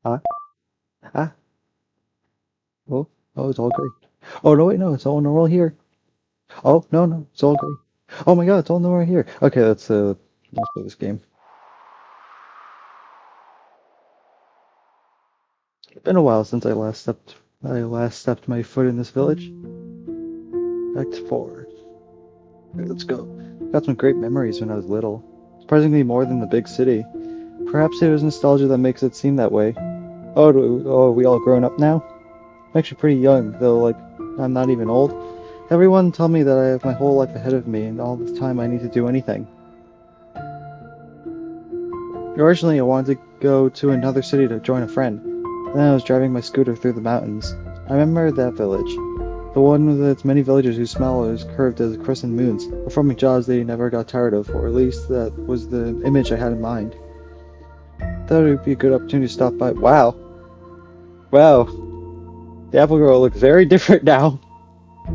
Ah, ah, oh, oh, it's all great. Oh, no, wait, no, it's all normal here. Oh, no, no, it's all great. Oh my God, it's all normal here. Okay, let's play this game. It's been a while since I last stepped my foot in this village. Act 4. Okay, let's go. Got some great memories when I was little. Surprisingly more than the big city. Perhaps it was nostalgia that makes it seem that way. Oh, are we all grown up now? I'm actually pretty young, though, like, I'm not even old. Everyone tell me that I have my whole life ahead of me and all this time I need to do anything. Originally, I wanted to go to another city to join a friend. Then I was driving my scooter through the mountains. I remember that village. The one with its many villagers whose smile is curved as crescent moons, performing jobs they never got tired of, or at least that was the image I had in mind. Thought it would be a good opportunity to stop by. Wow. Wow. The Apple Girl looks very different now.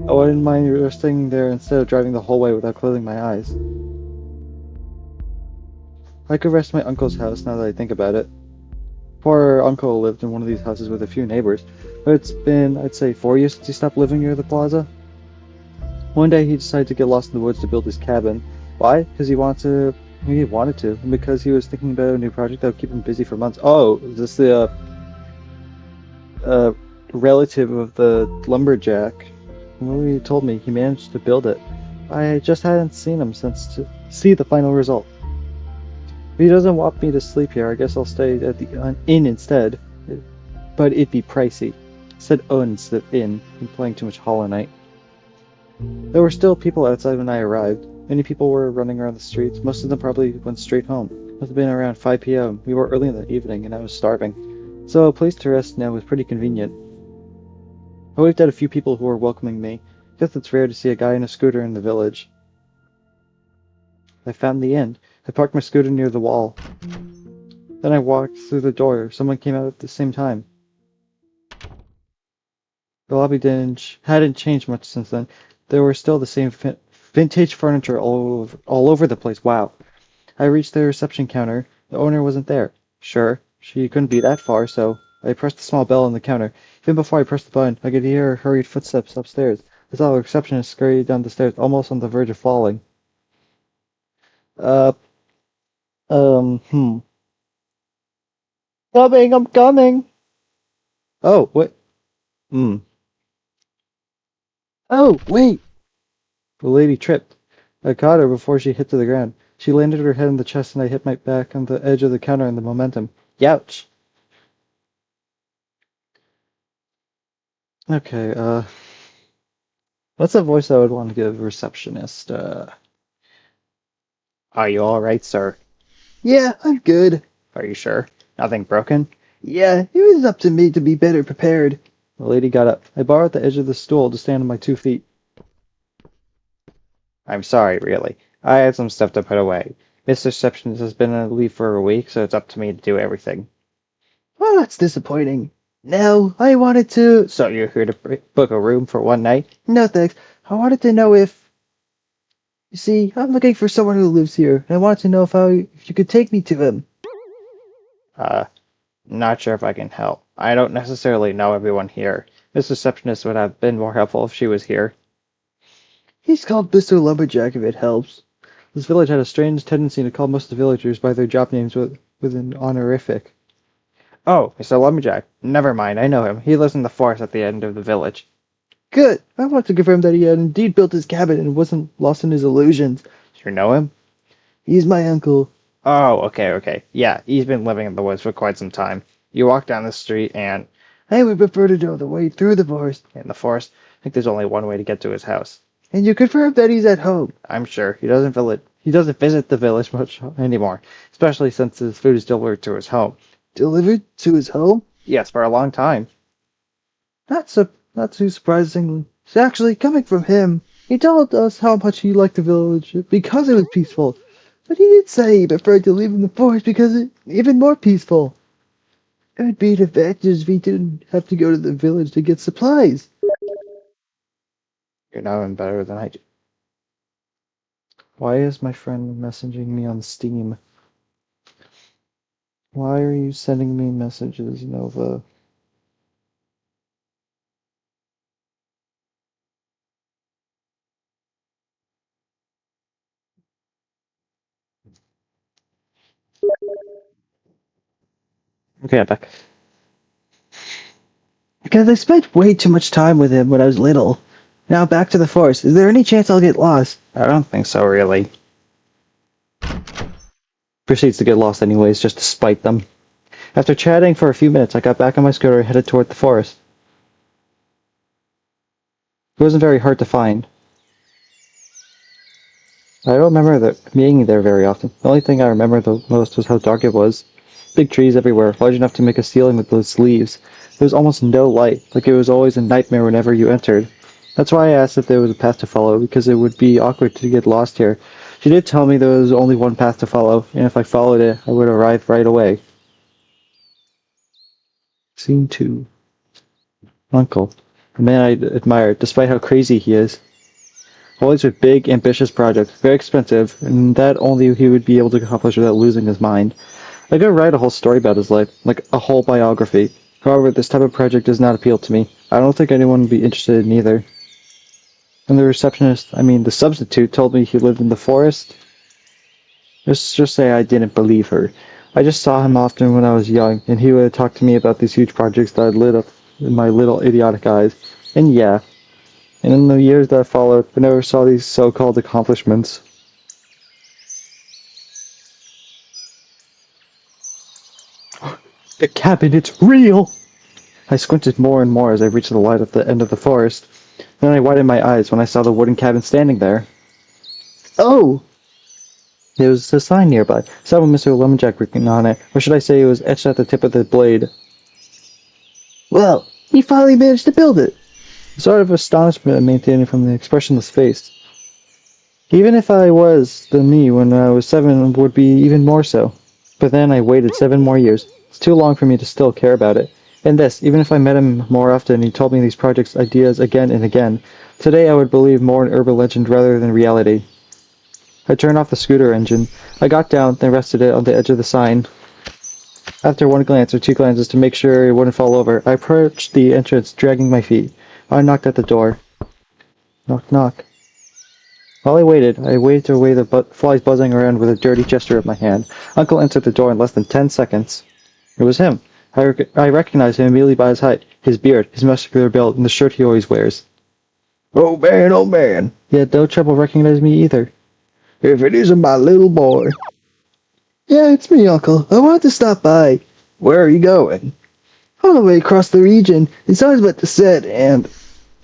I wouldn't mind resting there instead of driving the whole way without closing my eyes. I could rest at my uncle's house now that I think about it. Poor uncle lived in one of these houses with a few neighbors, but it's been, I'd say, 4 years since he stopped living near the plaza. One day he decided to get lost in the woods to build his cabin. Why? Because he wanted to, and because he was thinking about a new project that would keep him busy for months. Oh, is this the relative of the lumberjack? Well, he told me he managed to build it. I just hadn't seen him since to see the final result. If he doesn't want me to sleep here, I guess I'll stay at the inn instead. But it'd be pricey. Said instead of inn. I'm playing too much Hollow Knight. There were still people outside when I arrived. Many people were running around the streets. Most of them probably went straight home. Must have been around 5 p.m. We were early in the evening, and I was starving. So a place to rest now was pretty convenient. I waved at a few people who were welcoming me. Guess it's rare to see a guy in a scooter in the village. I found the inn. I parked my scooter near the wall. Then I walked through the door. Someone came out at the same time. The lobby hadn't changed much since then. There were still the same vintage furniture all over the place. Wow. I reached the reception counter. The owner wasn't there. Sure, she couldn't be that far, so I pressed the small bell on the counter. Even before I pressed the button, I could hear her hurried footsteps upstairs. I saw the receptionist scurry down the stairs, almost on the verge of falling. Uh, hmm. Coming, I'm coming! Oh, what? Hmm. Oh, wait! The lady tripped. I caught her before she hit to the ground. She landed her head on the chest and I hit my back on the edge of the counter in the momentum. Youch! Okay, what's a voice I would want to give a receptionist? Are you alright, sir? Yeah, I'm good. Are you sure? Nothing broken? Yeah, it was up to me to be better prepared. The lady got up. I borrowed the edge of the stool to stand on my 2 feet. I'm sorry, really. I had some stuff to put away. Miss Receptionist has been on leave for a week, so it's up to me to do everything. Well, that's disappointing. No, I wanted to. So you're here to book a room for one night? No, thanks. I wanted to know if. You see, I'm looking for someone who lives here, and I wanted to know if you could take me to him. Uh, Not sure if I can help. I don't necessarily know everyone here. This receptionist would have been more helpful if she was here. He's called Mr. Lumberjack if it helps. This village had a strange tendency to call most of the villagers by their job names with an honorific. Oh, Mr. Lumberjack. Never mind, I know him. He lives in the forest at the end of the village. Good. I want to confirm that he had indeed built his cabin and wasn't lost in his illusions. You know him? He's my uncle. Oh, okay. Yeah, he's been living in the woods for quite some time. You walk down the street and I would prefer to know the way through the forest. In the forest, I think there's only one way to get to his house. And you confirm that he's at home. I'm sure. He doesn't visit the village much anymore, especially since his food is delivered to his home. Delivered to his home? Yes, for a long time. Not too surprising. It's actually coming from him. He told us how much he liked the village because it was peaceful. But he did say he preferred to live in the forest because it's even more peaceful. It would be an advantage if he didn't have to go to the village to get supplies. You're knowing better than I do. Why is my friend messaging me on Steam? Why are you sending me messages, Nova? Okay, I'm back. Because I spent way too much time with him when I was little. Now back to the forest. Is there any chance I'll get lost? I don't think so, really. Proceeds to get lost anyways, just to spite them. After chatting for a few minutes, I got back on my scooter and headed toward the forest. It wasn't very hard to find. I don't remember being there very often. The only thing I remember the most was how dark it was. Big trees everywhere, large enough to make a ceiling with those leaves. There was almost no light, like it was always a nightmare whenever you entered. That's why I asked if there was a path to follow, because it would be awkward to get lost here. She did tell me there was only one path to follow, and if I followed it, I would arrive right away. Scene 2. Uncle. A man I admire, despite how crazy he is. Always with big, ambitious projects, very expensive, and that only he would be able to accomplish without losing his mind. I could write a whole story about his life, like a whole biography. However, this type of project does not appeal to me. I don't think anyone would be interested in either. And the substitute told me he lived in the forest. Let's just say I didn't believe her. I just saw him often when I was young, and he would talk to me about these huge projects that I'd lit up in my little idiotic eyes. And yeah, and in the years that followed, I never saw these so-called accomplishments. The cabin, it's real! I squinted more and more as I reached the light at the end of the forest. Then I widened my eyes when I saw the wooden cabin standing there. Oh! There was a sign nearby, some with Mr. Lemonjack written on it, or should I say it was etched at the tip of the blade. Well, he finally managed to build it! A sort of astonishment maintained from the expressionless face. Even if I was, then me when I was 7 would be even more so. But then I waited 7 more years. It's too long for me to still care about it. And this, even if I met him more often and he told me these projects' ideas again and again, today I would believe more in urban legend rather than reality. I turned off the scooter engine. I got down, then rested it on the edge of the sign. After one glance or two glances to make sure it wouldn't fall over, I approached the entrance, dragging my feet. I knocked at the door. Knock, knock. While I waved away the flies buzzing around with a dirty gesture of my hand. Uncle entered the door in less than 10 seconds. It was him. I recognized him immediately by his height, his beard, his muscular build, and the shirt he always wears. Oh man, oh man. He had no trouble recognizing me either. If it isn't my little boy. Yeah, it's me, Uncle. I wanted to stop by. Where are you going? All the way across the region. It's always about to set, and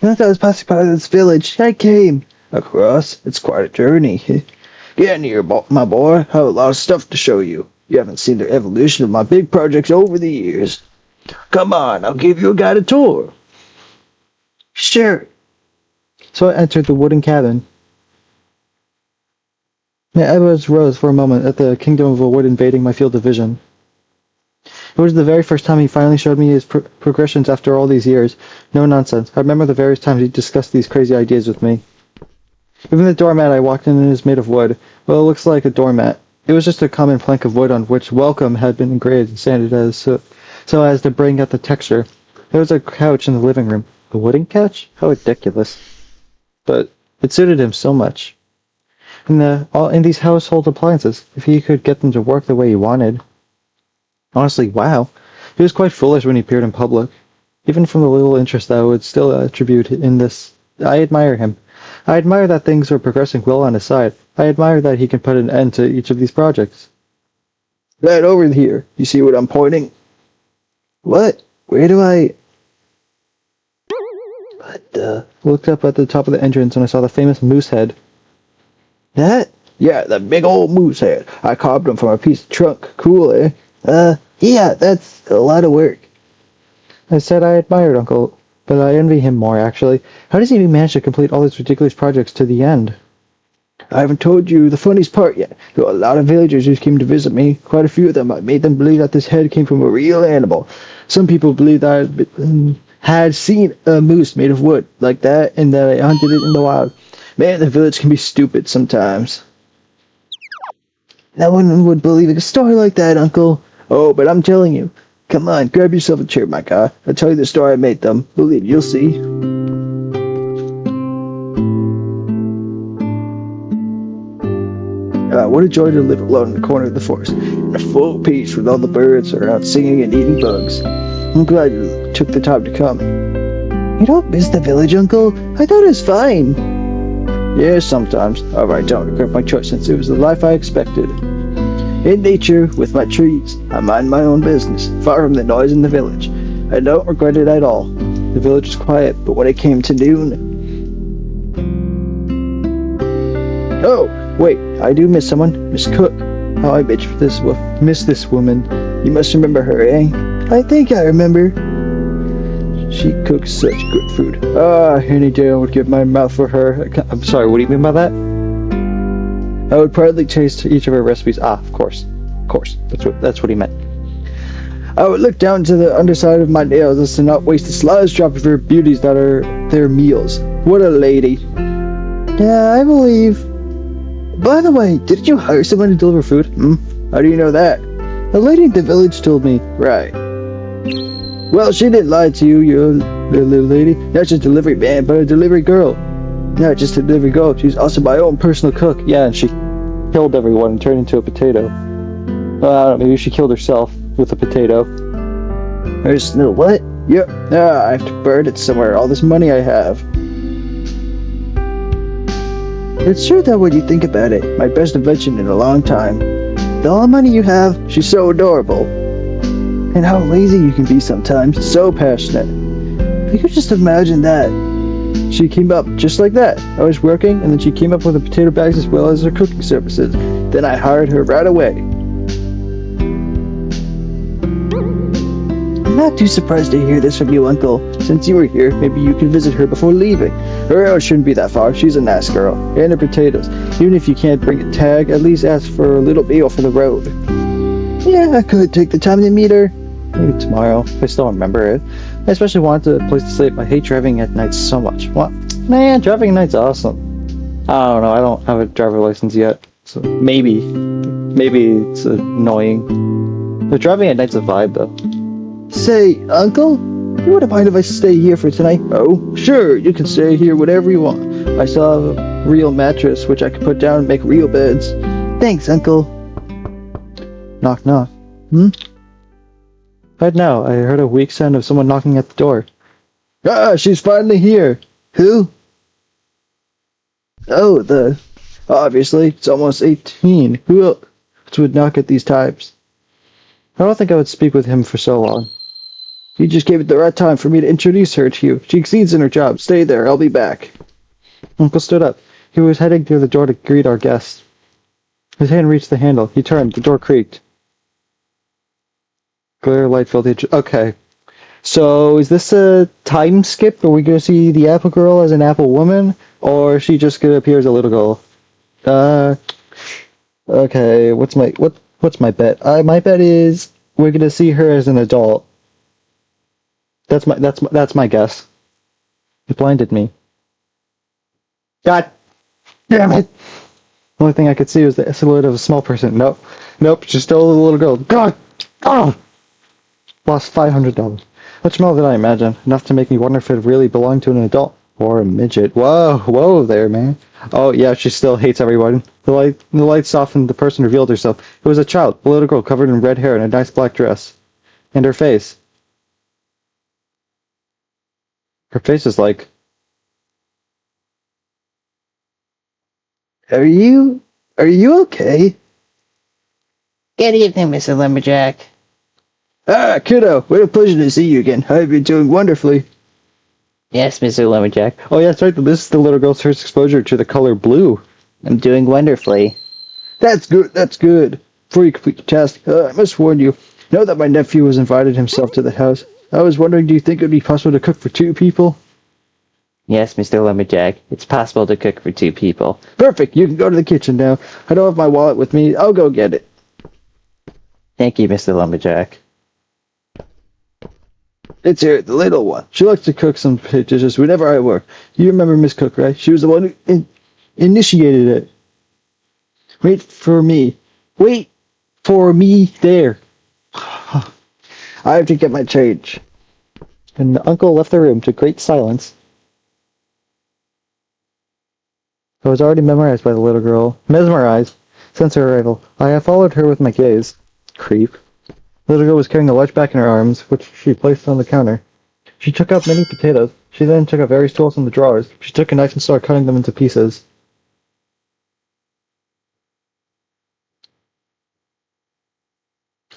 as I was passing by this village, I came. Across? It's quite a journey. Get in here, my boy. I have a lot of stuff to show you. You haven't seen the evolution of my big projects over the years. Come on, I'll give you a guided tour. Sure. So I entered the wooden cabin. My eyebrows rose for a moment at the kingdom of a wood invading my field of vision. It was the very first time he finally showed me his progressions after all these years. No nonsense. I remember the various times he discussed these crazy ideas with me. Even the doormat I walked in is made of wood. Well, it looks like a doormat. It was just a common plank of wood on which welcome had been engraved and sanded so as to bring out the texture. There was a couch in the living room. A wooden couch? How ridiculous. But it suited him so much. And in these household appliances, if he could get them to work the way he wanted. Honestly, wow. He was quite foolish when he appeared in public. Even from the little interest I would still attribute in this, I admire him. I admire that things are progressing well on his side. I admire that he can put an end to each of these projects. Right over here. You see what I'm pointing? What? Where do I... Looked up at the top of the entrance and I saw the famous moose head. That? Yeah, the big old moose head. I carved him from a piece of trunk. Cool, eh? Yeah, that's a lot of work. I said I admired Uncle, but I envy him more, actually. How does he manage to complete all these ridiculous projects to the end? I haven't told you the funniest part yet. There were a lot of villagers who came to visit me. Quite a few of them. I made them believe that this head came from a real animal. Some people believed that I had seen a moose made of wood like that and that I hunted it in the wild. Man, the village can be stupid sometimes. No one would believe a story like that, Uncle. Oh, but I'm telling you. Come on, grab yourself a chair, my guy. I'll tell you the story I made them. Believe you'll see. What a joy to live alone in the corner of the forest, in a full peace with all the birds around singing and eating bugs. I'm glad you took the time to come. You don't miss the village, Uncle? I thought it was fine. Yeah, sometimes. Alright, don't regret my choice since it was the life I expected. In nature, with my trees, I mind my own business, far from the noise in the village. I don't regret it at all. The village was quiet, but when it came to noon... Oh, wait, I do miss someone. Miss Cook. How I miss this woman. You must remember her, eh? I think I remember. She cooks such good food. Any day I would give my mouth for her. I'm sorry, what do you mean by that? I would proudly taste each of her recipes. Of course. Of course. That's what he meant. I would look down to the underside of my nails as to not waste the slightest drop of her beauties that are their meals. What a lady. Yeah, I believe. By the way, didn't you hire someone to deliver food? How do you know that? A lady in the village told me. Right. Well, she didn't lie to you, you little lady. Not just a delivery man, but a delivery girl. Not just a delivery girl, she's also my own personal cook. Yeah, and she killed everyone and turned into a potato. I don't know, maybe she killed herself with a potato. There's no what? Yep. I have to burn it somewhere. All this money I have. It's true though when you think about it. My best invention in a long time. The all the money you have, she's so adorable. And how lazy you can be sometimes. So passionate. You could just imagine that. She came up just like that. I was working, and then she came up with the potato bags as well as her cooking services. Then I hired her right away. I'm not too surprised to hear this from you, Uncle. Since you were here, maybe you could visit her before leaving. Her house shouldn't be that far. She's a nice girl. And her potatoes. Even if you can't bring a tag, at least ask for a little meal for the road. Yeah, I could take the time to meet her. Maybe tomorrow, if I still remember it. I especially wanted a place to sleep. I hate driving at night so much. What? Man, driving at night's awesome. I don't know, I don't have a driver license yet. So maybe it's annoying. But driving at night's a vibe though. Say, Uncle? You wouldn't mind if I stay here for tonight? Oh, sure, you can stay here whatever you want. I still have a real mattress which I can put down and make real beds. Thanks, Uncle. Knock knock. Right now, I heard a weak sound of someone knocking at the door. She's finally here. Who? Oh, obviously, it's almost 18. Who else would knock at these times? I don't think I would speak with him for so long. You just gave it the right time for me to introduce her to you. She exceeds in her job. Stay there, I'll be back. Uncle stood up. He was heading through the door to greet our guest. His hand reached the handle. He turned. The door creaked. Glare light filled the... Okay. So, is this a time skip? Are we going to see the apple girl as an apple woman? Or is she just going to appear as a little girl? Okay, what's my bet? My bet is we're going to see her as an adult. That's my guess. It blinded me. God damn it! The only thing I could see was the silhouette of a small person. Nope, she's still a little girl. God! Oh! Lost $500. Much more than I imagined. Enough to make me wonder if it really belonged to an adult. Or a midget. Whoa there, man. Oh, yeah, she still hates everyone. The light softened, the person revealed herself. It was a child, a little girl covered in red hair and a nice black dress. And her face. Her face is like... Are you okay? Good evening, Mr. Lumberjack. Kiddo, what a pleasure to see you again. I've been doing wonderfully. Yes, Mr. Lumberjack. Oh, yeah, that's right. This is the little girl's first exposure to the color blue. I'm doing wonderfully. That's good. Before you complete your task, I must warn you. Know that my nephew has invited himself to the house. I was wondering, do you think it would be possible to cook for 2 people? Yes, Mr. Lumberjack. It's possible to cook for 2 people. Perfect. You can go to the kitchen now. I don't have my wallet with me. I'll go get it. Thank you, Mr. Lumberjack. It's here, the little one. She likes to cook some dishes whenever I work. You remember Miss Cook, right? She was the one who initiated it. Wait for me there. I have to get my change. And Uncle left the room to great silence. I was already memorized by the little girl. Mesmerized. Since her arrival, I have followed her with my gaze. Creep. The little girl was carrying a large bag in her arms, which she placed on the counter. She took out many potatoes. She then took out various tools from the drawers. She took a knife and started cutting them into pieces.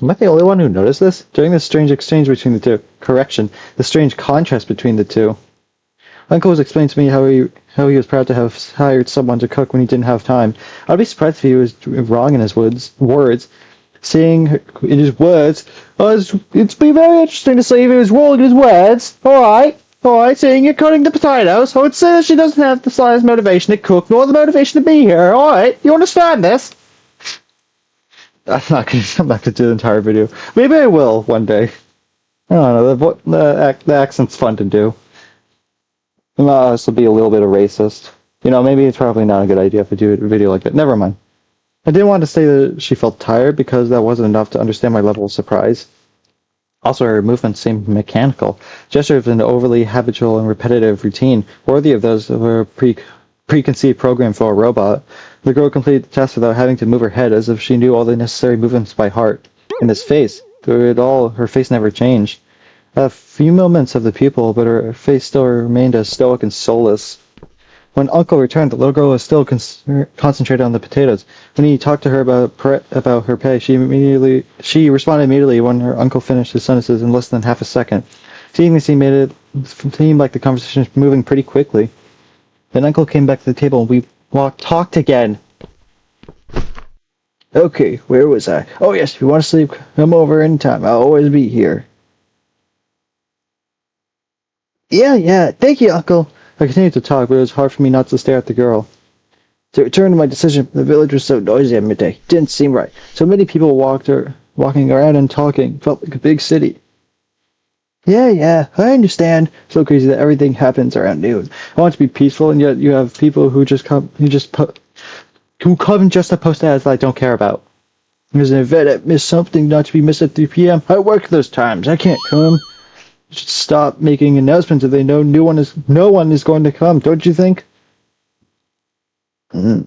Am I the only one who noticed this? During this strange exchange between the two. Correction, the strange contrast between the two. Uncle was explaining to me how he was proud to have hired someone to cook when he didn't have time. I'd be surprised if he was wrong in his words. Seeing in his words, it's been very interesting to see if he was wrong in his words. All right. Seeing you're cutting the potatoes, I would say that she doesn't have the slightest motivation to cook, nor the motivation to be here. All right, you understand this? I'm not gonna do the entire video. Maybe I will one day. I don't know. The accent's fun to do. This will be a little bit of racist. Maybe it's probably not a good idea if I do a video like that. Never mind. I didn't want to say that she felt tired because that wasn't enough to understand my level of surprise. Also, her movements seemed mechanical, gestures of an overly habitual and repetitive routine, worthy of those of a preconceived program for a robot. The girl completed the task without having to move her head, as if she knew all the necessary movements by heart. And this face, through it all, her face never changed. A few moments of the pupil, but her face still remained as stoic and soulless. When Uncle returned, the little girl was still concentrated on the potatoes. When he talked to her about her pay, she responded immediately when her uncle finished his sentences in less than half a second. Seeing this, he made it seem like the conversation was moving pretty quickly. Then Uncle came back to the table and we talked again. Okay, where was I? Oh yes, if you want to sleep, come over anytime. I'll always be here. Yeah, thank you, Uncle. I continued to talk, but it was hard for me not to stare at the girl. To return to my decision, the village was so noisy at midday. Didn't seem right. So many people walking around and talking. Felt like a big city. Yeah, I understand. So crazy that everything happens around noon. I want to be peaceful, and yet you have people who come just to post ads that I don't care about. There's an event at Miss Something not to be missed at 3 p.m. I work those times. I can't come. Should stop making announcements if they know no one is going to come, don't you think? Mm.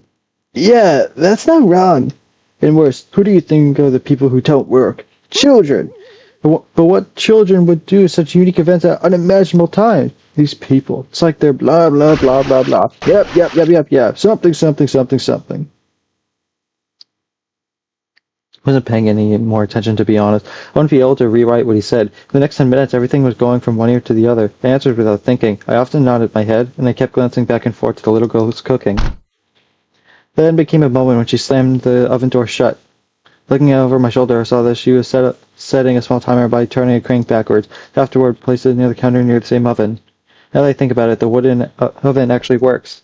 Yeah, that's not wrong. And worse, who do you think are the people who don't work? Children. But what children would do such unique events at unimaginable times? These people. It's like they're blah blah blah blah blah. Yep. Something. Wasn't paying any more attention, to be honest. I wouldn't be able to rewrite what he said. For the next 10 minutes, everything was going from one ear to the other. I answered without thinking. I often nodded my head, and I kept glancing back and forth to the little girl who was cooking. Then became a moment when she slammed the oven door shut. Looking over my shoulder, I saw that she was setting a small timer by turning a crank backwards. Afterward, placed it near the counter near the same oven. Now that I think about it, the wooden oven actually works.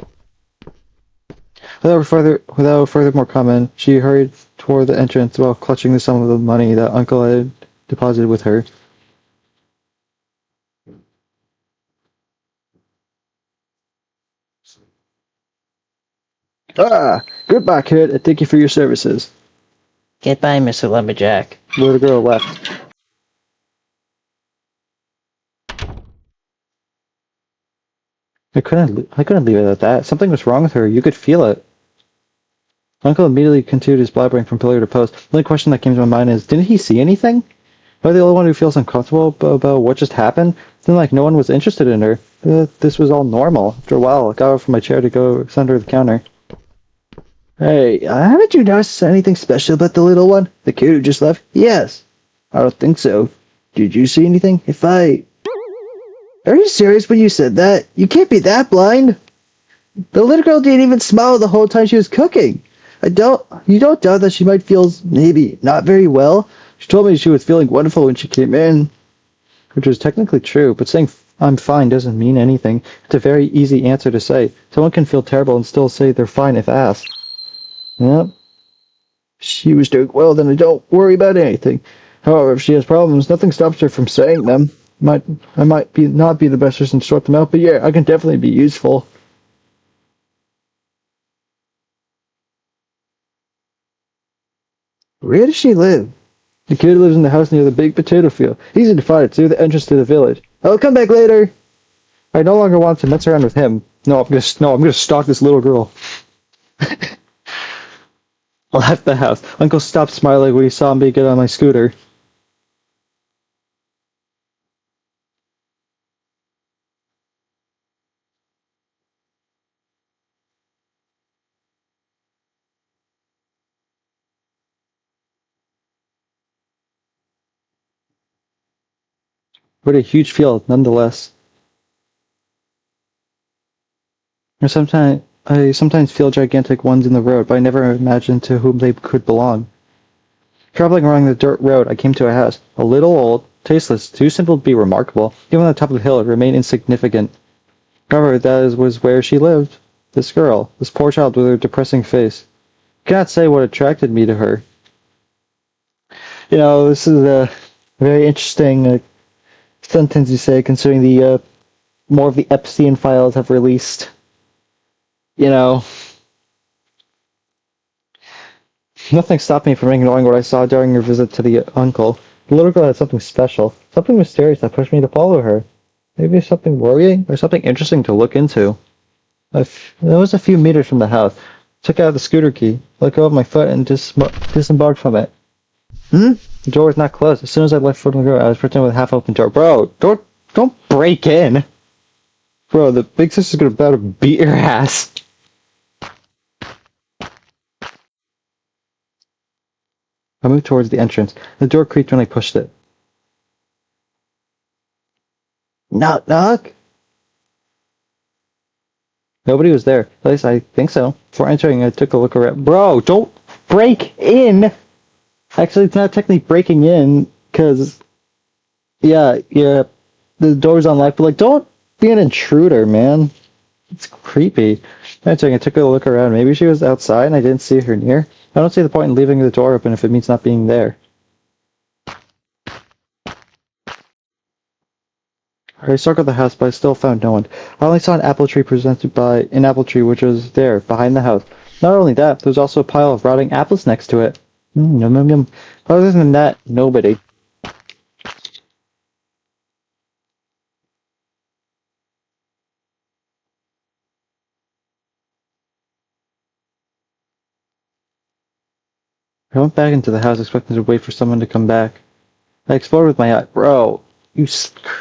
Without further more comment, she hurried toward the entrance while clutching the sum of the money that Uncle had deposited with her. Goodbye, kid, and thank you for your services. Goodbye, Mr. Lumberjack. The little girl left. I couldn't leave it at that. Something was wrong with her. You could feel it. Uncle immediately continued his blabbering from pillar to post. The only question that came to my mind is, didn't he see anything? Am I the only one who feels uncomfortable about what just happened? Then, like, no one was interested in her. This was all normal. After a while, I got up from my chair to go under the counter. Hey, haven't you noticed anything special about the little one? The kid who just left? Yes. I don't think so. Did you see anything? Are you serious when you said that? You can't be that blind. The little girl didn't even smile the whole time she was cooking. You don't doubt that she might feel maybe not very well? She told me she was feeling wonderful when she came in. Which was technically true, but saying I'm fine doesn't mean anything. It's a very easy answer to say. Someone can feel terrible and still say they're fine if asked. Yep. She was doing well, then I don't worry about anything. However, if she has problems, nothing stops her from saying them. I might not be the best person to sort them out, but yeah, I can definitely be useful. Where does she live? The kid lives in the house near the big potato field. Easy to find. It's near the entrance to the village. I'll come back later. I no longer want to mess around with him. No, I'm gonna stalk this little girl. I left the house. Uncle stopped smiling when he saw me get on my scooter. What a huge field, nonetheless. I sometimes feel gigantic ones in the road, but I never imagined to whom they could belong. Traveling along the dirt road, I came to a house. A little old, tasteless, too simple to be remarkable. Even on the top of the hill, it remained insignificant. However, was where she lived. This girl, this poor child with her depressing face. I cannot say what attracted me to her. This is a very interesting sentence you say, considering the more of the Epstein files have released. You know, Nothing stopped me from ignoring what I saw during your visit to the uncle. The little girl had something special, something mysterious that pushed me to follow her. Maybe something worrying or something interesting to look into. It was a few meters from the house. Took out the scooter key, let go of my foot, and disembarked from it. Hmm? The door was not closed. As soon as I left foot on the door, I was pretending with a half-open door. Bro, don't break in. Bro, the big sister's gonna about to beat your ass. I moved towards the entrance. The door creaked when I pushed it. Knock, knock. Nobody was there. At least I think so. Before entering, I took a look around. Bro, don't break in. Actually, it's not technically breaking in, because, yeah, the door's unlocked, but, like, don't be an intruder, man. It's creepy. Entering, I took a look around. Maybe she was outside and I didn't see her near. I don't see the point in leaving the door open if it means not being there. I circled the house, but I still found no one. I only saw an apple tree presented by an apple tree which was there, behind the house. Not only that, there was also a pile of rotting apples next to it. Yum, yum, yum. Other than that, nobody. I went back into the house expecting to wait for someone to come back. I explored with my eye. Bro, you stalker,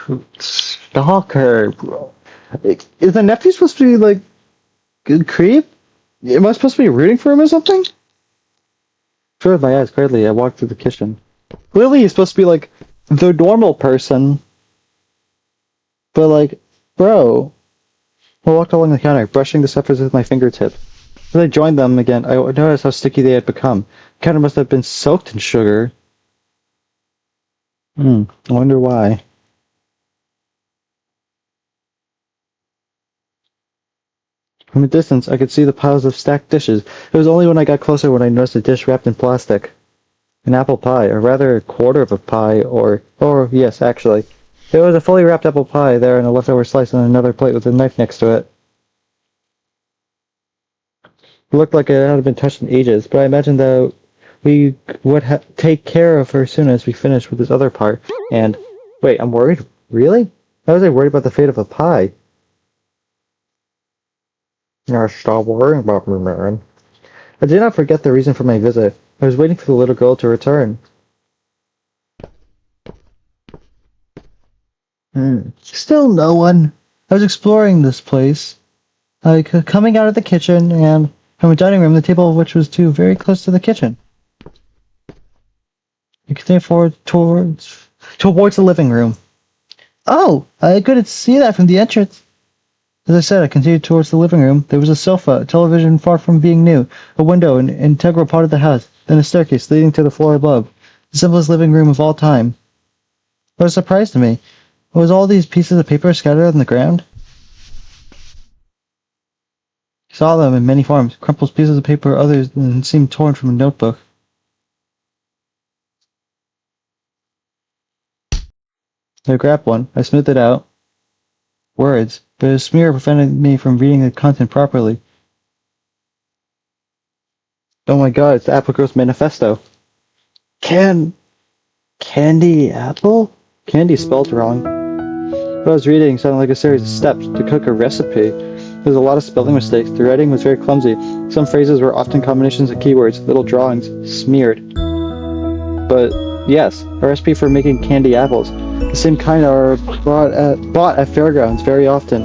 bro. Is the nephew supposed to be, like, good creep? Am I supposed to be rooting for him or something? Sure, with my eyes clearly, I walked through the kitchen. Clearly, he's supposed to be, like, the normal person. But, like, bro. I walked along the counter, brushing the surface with my fingertip. As I joined them again, I noticed how sticky they had become. The counter must have been soaked in sugar. I wonder why. From a distance, I could see the piles of stacked dishes. It was only when I got closer when I noticed a dish wrapped in plastic. An apple pie, or rather a quarter of a pie, or yes, actually. There was a fully wrapped apple pie there and a leftover slice on another plate with a knife next to it. It looked like it hadn't been touched in ages, but I imagined that we would take care of her soon as we finished with this other part. And, wait, I'm worried? Really? How was I worried about the fate of a pie? Yeah, stop worrying about me, man. I did not forget the reason for my visit. I was waiting for the little girl to return. Still no one. I was exploring this place, like coming out of the kitchen and from a dining room, the table of which was too very close to the kitchen. You continue forward towards the living room. Oh, I couldn't see that from the entrance. As I said, I continued towards the living room. There was a sofa, a television far from being new, a window, an integral part of the house, then a staircase leading to the floor above. The simplest living room of all time. What a surprise to me. Was all these pieces of paper scattered on the ground? I saw them in many forms, crumpled pieces of paper, others seemed torn from a notebook. I grabbed one. I smoothed it out. Words, but a smear prevented me from reading the content properly. Oh my god, it's the Apple Girl's manifesto. Can Candy apple? Candy spelled wrong. What I was reading sounded like a series of steps to cook a recipe. There was a lot of spelling mistakes. The writing was very clumsy. Some phrases were often combinations of keywords, little drawings, smeared. But yes, a recipe for making candy apples. The same kind are bought at fairgrounds very often.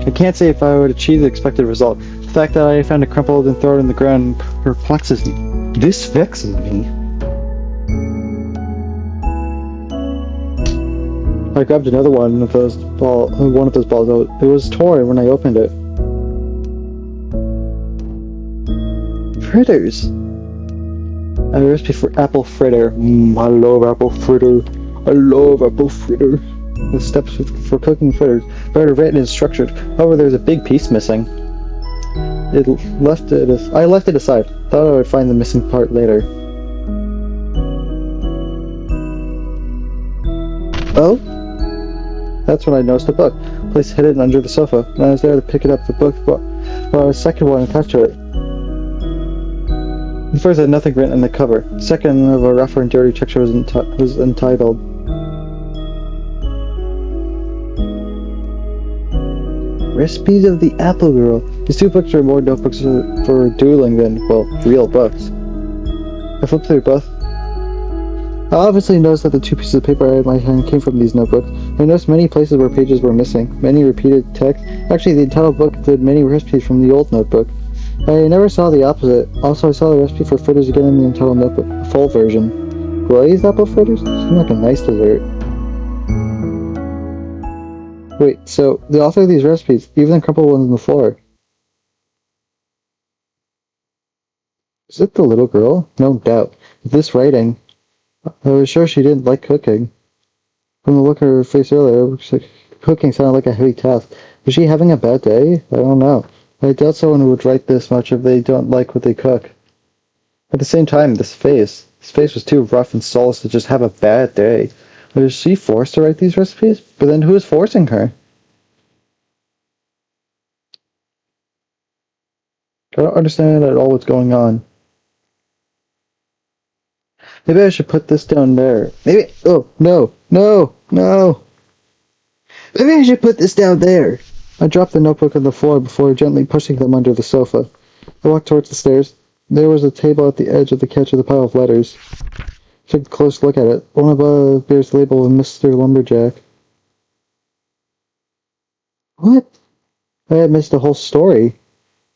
I can't say if I would achieve the expected result. The fact that I found it crumpled and thrown in the ground perplexes me. This vexes me. I grabbed another one of those balls. It was torn when I opened it. Fritters. A recipe for apple fritter. I love apple fritter. I love apple fritter. The steps for cooking fritters. Very written and structured. However, there's a big piece missing. I left it aside. Thought I would find the missing part later. Oh? That's when I noticed the book, placed hidden under the sofa. When I was there to pick it up, the book brought a second one attached to it. The first had nothing written on the cover. The second, of a rougher and dirty texture, was entitled Recipes of the Apple Girl. These two books are more notebooks for doodling than, well, real books. I flipped through both. I obviously noticed that the two pieces of paper I had in my hand came from these notebooks. I noticed many places where pages were missing, many repeated text. Actually, the entitled book included many recipes from the old notebook. I never saw the opposite. Also, I saw the recipe for fritters again in the entitled notebook, a full version. Glazed apple fritters? Seems like a nice dessert. Wait, so the author of these recipes, even the crumpled ones on the floor, is it the little girl? No doubt. With this writing, I was sure she didn't like cooking. From the look of her face earlier, it looks like cooking sounded like a heavy task. Was she having a bad day? I don't know. I doubt someone would write this much if they don't like what they cook. At the same time, his face was too rough and soulless to just have a bad day. Was she forced to write these recipes? But then who is forcing her? I don't understand at all what's going on. Maybe I should put this down there. Maybe. Oh, no. No. No. Maybe I should put this down there. I dropped the notebook on the floor before gently pushing them under the sofa. I walked towards the stairs. There was a table at the edge of the couch with a pile of letters. I took a close look at it. One above bears the label of Mr. Lumberjack. What? I had missed the whole story.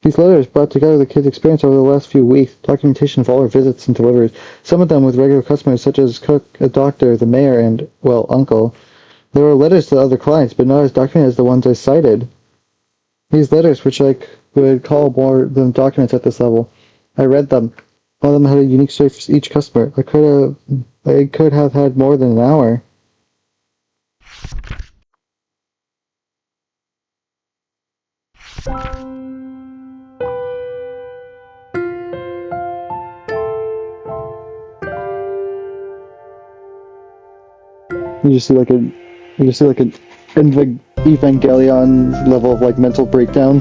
These letters brought together the kid's experience over the last few weeks, documentation of all her visits and deliveries, some of them with regular customers such as cook, a doctor, the mayor, and, well, uncle. There were letters to other clients, but not as documented as the ones I cited. These letters, which I would call more than documents at this level, I read them. One of them had a unique story for each customer. I could have had more than an hour. You just see like a, you just see like an Evangelion level of like mental breakdown.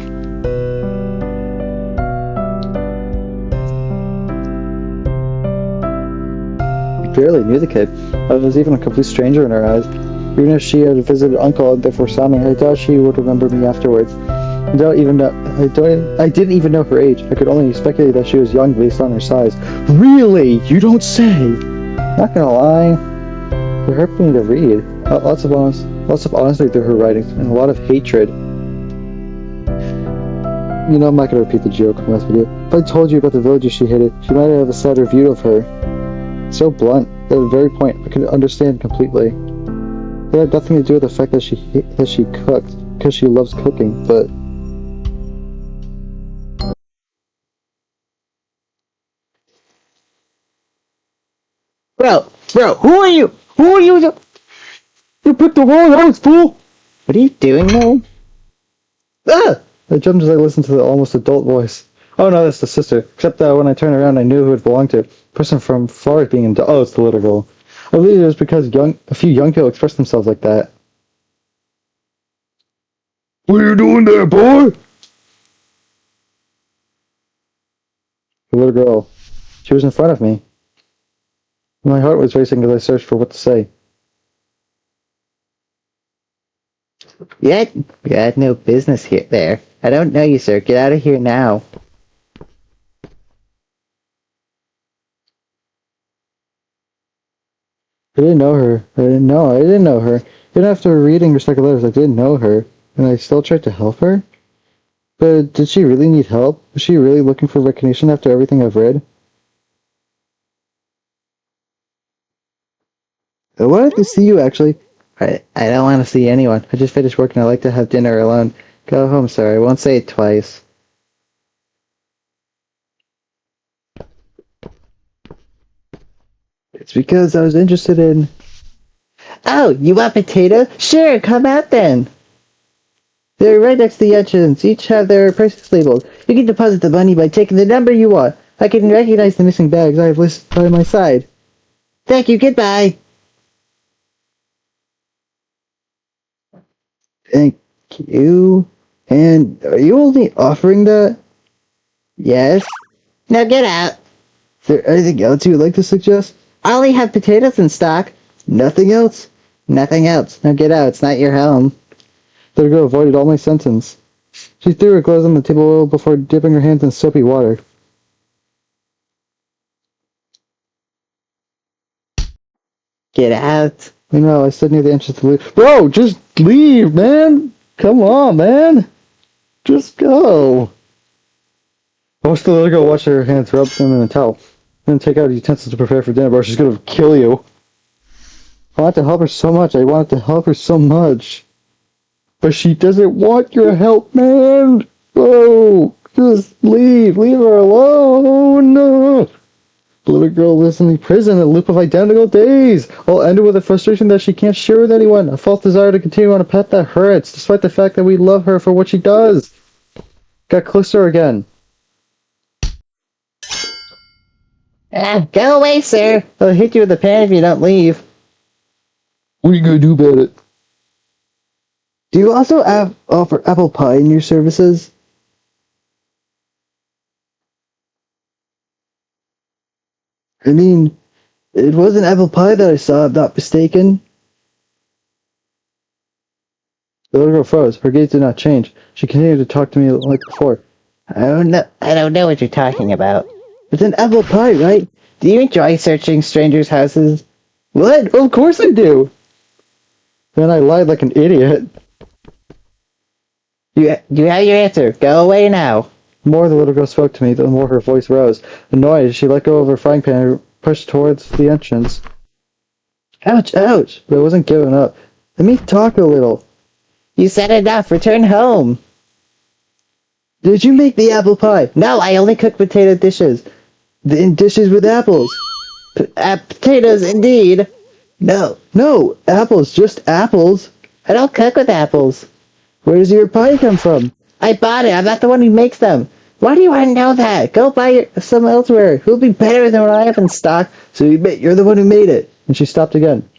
I barely knew the kid. I was even a complete stranger in her eyes. Even if she had visited Uncle and therefore saw me, I doubt she would remember me afterwards. I didn't even know her age. I could only speculate that she was young based on her size. Really? You don't say? Not gonna lie. It hurt me to read. Lots of honesty through her writings, and a lot of hatred. You know, I'm not gonna repeat the joke from last video. If I told you about the villages she hated, she might have a sadder view of her. So blunt, at the very point, I could understand completely. It had nothing to do with the fact that she cooked, because she loves cooking, but... Bro, who are you? Who are you? You picked the wrong house, fool! What are you doing there? Ah! I jumped as I listened to the almost adult voice. Oh no, that's the sister. Except that when I turned around, I knew who it belonged to. Person from far being into. Oh, it's the little girl. I believe it was because a few young people expressed themselves like that. What are you doing there, boy? The little girl. She was in front of me. My heart was racing as I searched for what to say. You had no business here there. I don't know you, sir. Get out of here now. I didn't know her. I didn't know her. Even after reading her second letters, I didn't know her. And I still tried to help her? But did she really need help? Was she really looking for recognition after everything I've read? I wanted to see you, actually. I don't want to see anyone. I just finished work and I like to have dinner alone. Go home, sir. I won't say it twice. It's because I was interested in... Oh, you want potatoes? Sure, come out then. They're right next to the entrance. Each have their prices labeled. You can deposit the money by taking the number you want. I can recognize the missing bags I have listed by my side. Thank you. Goodbye. Thank you. And are you only offering that? Yes. Now get out. Is there anything else you would like to suggest? I only have potatoes in stock. Nothing else? Nothing else. Now get out. It's not your home. The girl avoided all my sentence. She threw her clothes on the table before dipping her hands in soapy water. Get out. Meanwhile, I stood near the entrance to leave. Bro, just leave, man! Come on, man! Just go! I watched the little girl wash her hands, rub them in a towel, then take out utensils to prepare for dinner, bro. She's gonna kill you. I want to help her so much. I wanted to help her so much. But she doesn't want your help, man! Oh, just leave! Leave her alone! No! The little girl lives in the prison, a loop of identical days, all ended with a frustration that she can't share with anyone, a false desire to continue on a path that hurts, despite the fact that we love her for what she does. Got close to her again. Go away, sir. I'll hit you with a pan if you don't leave. What are you gonna do about it? Do you also offer apple pie in your services? I mean, it was an apple pie that I saw, if not mistaken. The little girl froze. Her gaze did not change. She continued to talk to me like before. I don't know. I don't know what you're talking about. It's an apple pie, right? Do you enjoy searching strangers' houses? What? Of course I do! Then I lied like an idiot. You have your answer. Go away now. The more the little girl spoke to me, the more her voice rose. Annoyed, she let go of her frying pan and pushed towards the entrance. Ouch, ouch! But I wasn't giving up. Let me talk a little. You said enough. Return home. Did you make the apple pie? No, I only cook potato dishes. In dishes with apples? Potatoes, indeed. No, apples, just apples. I don't cook with apples. Where does your pie come from? I bought it. I'm not the one who makes them. Why do you want to know that? Go buy some elsewhere. Who'll be better than what I have in stock? So you admit you're the one who made it. And she stopped again.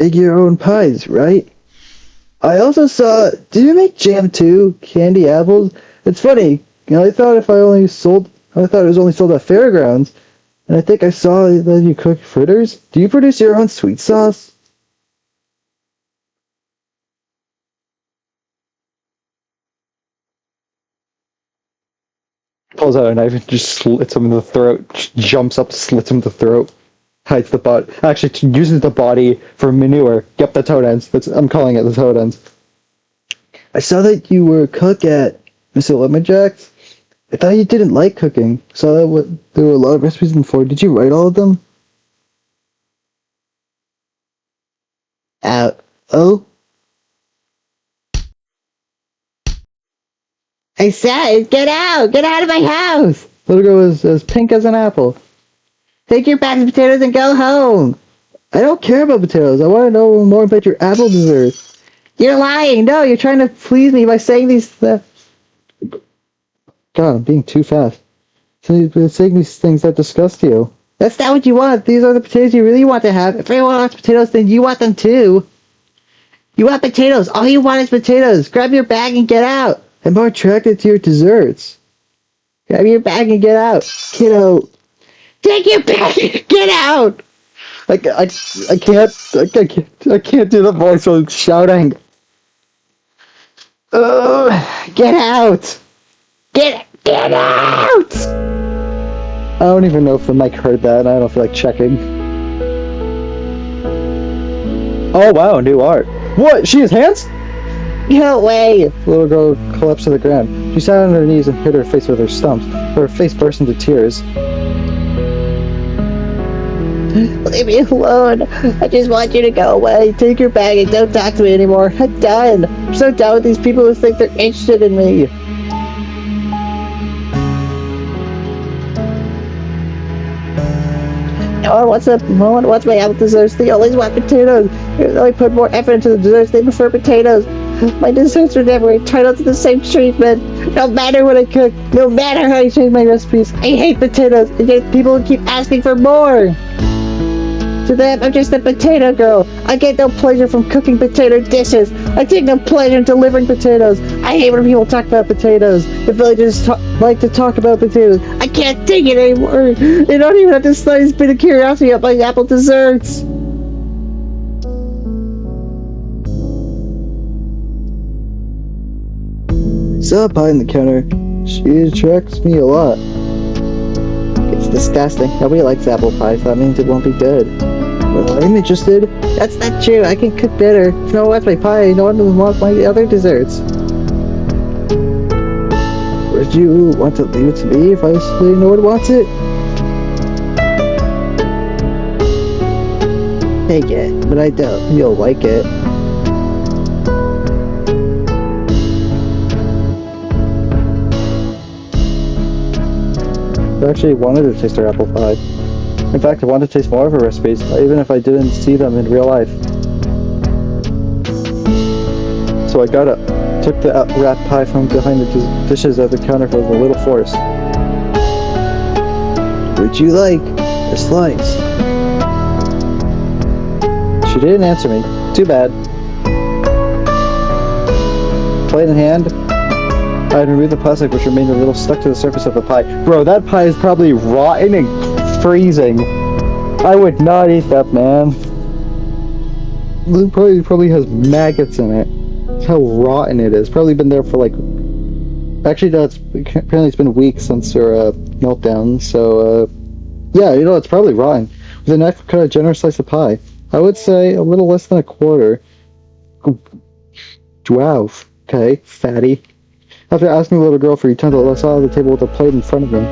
Make your own pies, right? I also saw, do you make jam too? Candy apples? It's funny. I thought I thought it was only sold at fairgrounds. And I think I saw that you cook fritters. Do you produce your own sweet sauce? Pulls out a knife and just slits him in the throat. Jumps up, slits him in the throat. Hides the body. Actually, uses the body for manure. Yep, the toad ends. I'm calling it the toad ends. I saw that you were a cook at Mr. Lumberjack's. I thought you didn't like cooking. Saw that there were a lot of recipes in for. Did you write all of them? Out. Oh? I said, get out! Get out of my house! Little girl was as pink as an apple. Take your bags of potatoes and go home! I don't care about potatoes. I want to know more about your apple dessert. You're lying! No, you're trying to please me by saying these stuff. God, I'm being too fast. So you're saying these things that disgust you. That's not what you want. These are the potatoes you really want to have. If everyone wants potatoes, then you want them too. You want potatoes. All you want is potatoes. Grab your bag and get out. I'm more attracted to your desserts. Grab your bag and get out. Get out. Take your bag and get out! I can't do the voice while shouting. Get out! Get out! I don't even know if the mic heard that. I don't feel like checking. Oh wow, new art. What? She has hands? No way! The little girl collapsed to the ground. She sat on her knees and hid her face with her stumps. Her face burst into tears. Leave me alone. I just want you to go away. Take your bag and don't talk to me anymore. I'm done. I'm so done with these people who think they're interested in me. No one wants my apple desserts. They always want potatoes. Even though I put more effort into the desserts, they prefer potatoes. My desserts are never entitled to the same treatment. No matter what I cook, no matter how I change my recipes, I hate potatoes. And yet people keep asking for more. To them, I'm just a potato girl. I get no pleasure from cooking potato dishes. I take no pleasure in delivering potatoes. I hate when people talk about potatoes. The villagers like to talk about potatoes. I can't take it anymore. They don't even have the slightest bit of curiosity about my apple desserts. Saw a pie on the counter. She attracts me a lot. It's disgusting. Nobody likes apple pie, so that means it won't be good. Well, I'm interested. That's not true. I can cook better. If no one wants my pie, no one wants my other desserts. Would you want to leave it to me if I say no one wants it? Take it, but I doubt you'll like it. I actually wanted to taste her apple pie. In fact, I wanted to taste more of her recipes, even if I didn't see them in real life. So I took the wrapped pie from behind the dishes at the counter with a little force. Would you like a slice? She didn't answer me. Too bad. Plate in hand, I had removed the plastic, which remained a little stuck to the surface of the pie. Bro, that pie is probably rotten and freezing. I would not eat that, man. It probably has maggots in it. That's how rotten it is. Probably been there for like... Actually, no, apparently it's been weeks since her meltdown, so... Yeah, you know, it's probably rotten. With a knife, cut a generous slice of pie. I would say a little less than a quarter. Wow. Okay, fatty. After asking the little girl for utensils, I saw the table with a plate in front of him.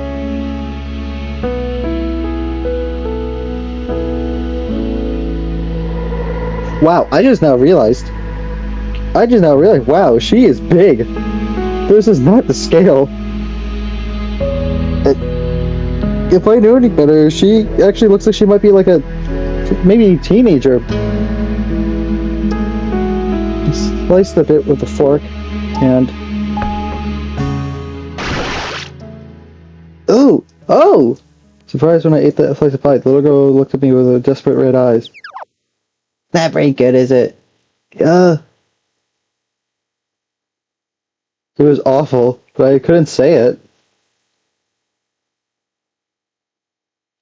Wow, I just now realized, wow, she is big. This is not the scale. If I knew any better, she actually looks like she might be like a, maybe a teenager. Sliced a bit with a fork, and... Oh! Surprised when I ate that slice of pie, the little girl looked at me with desperate red eyes. Not very good, is it? It was awful, but I couldn't say it.